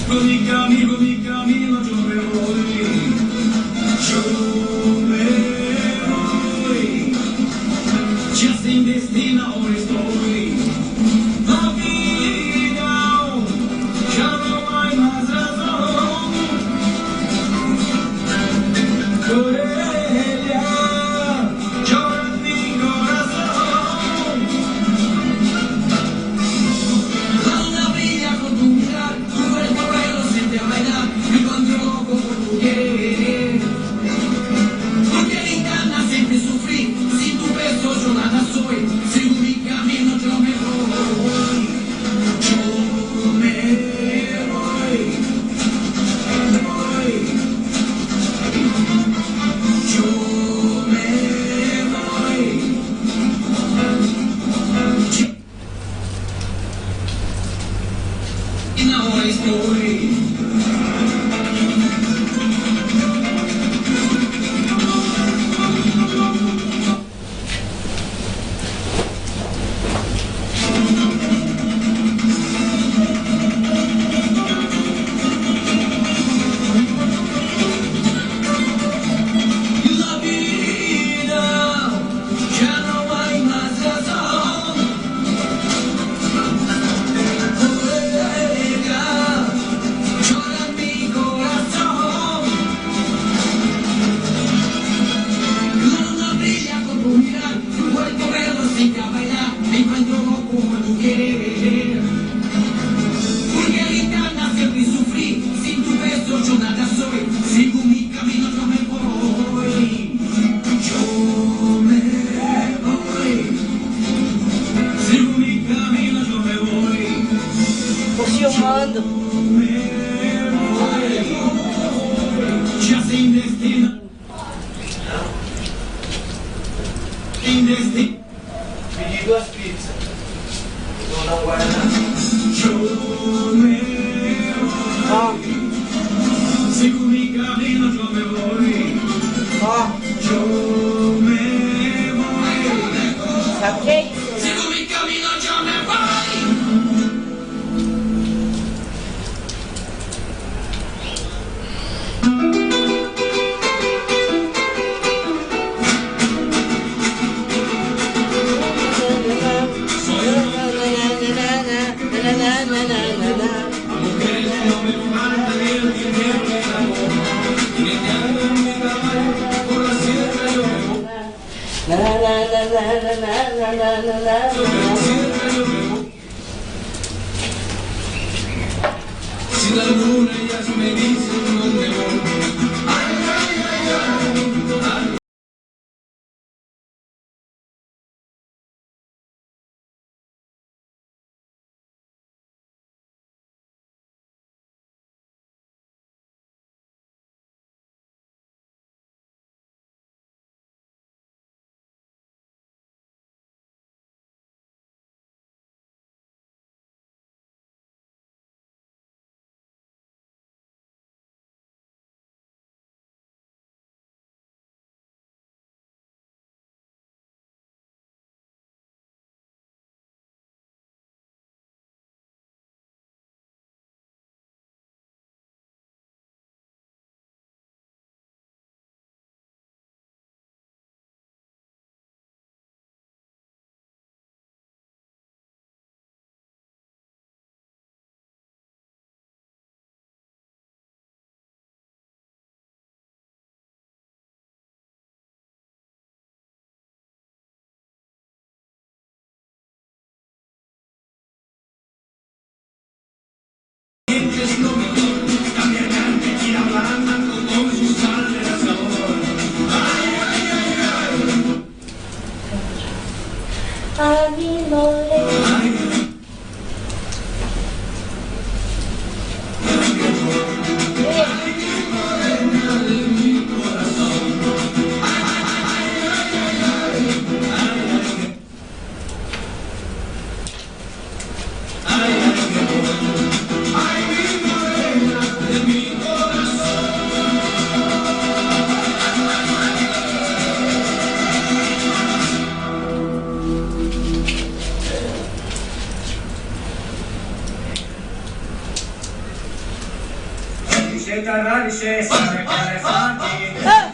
Con mi camino yo me voy, yo me voy, ya sin destino ahora estoy. La vida ya no hay más razón, por ella llora mi corazón. La luna brilla con tu mirar, tu cuerpo pelo siente a bailar, me encuentro loco por tu querer. Porque me encanta siempre sufrir, sin tu beso yo nada soy, sigo mi camino yo me voy. Yo me voy, voy. Yo me voy. Y ahora estoy. La vida ya no hay más razón, por ella llora mi corazón. La luna brilla con tu mirar, tu cuerpo verde sin bailar, me encuentro loco por tu querer. Porque me encanta siempre sufrir, sin tu beso yo nada soy, sigo mi camino yo me voy. Yo me voy, sigo mi camino yo me voy. Tô filmando. Me voy, ya sin destino. Sin destino. Pedi 2 pizzas. Vou dar um guaraná. Yo me Ó, voy, sigo mi camino yo me voy. ó. Yo me voy, Sabe o que é isso? sigo mi camino yo me voy. Mujeres no me faltan ni el dinero ni el amor, y me ando en mi caballo, por la sierra yo me voy, Na, na, na, na, na, na, na, na, sobre la na. sierra yo me voy. Si la luna ya me dice dónde voy. Ay, ay, ay, ay, ay. Es lo mejor, cambiar carne y hablar con su sal de sabor. Ay, ay, ay, ay. A mi mole. Ay, mi morena. Lice, tarra, lice, sare, care, fatti.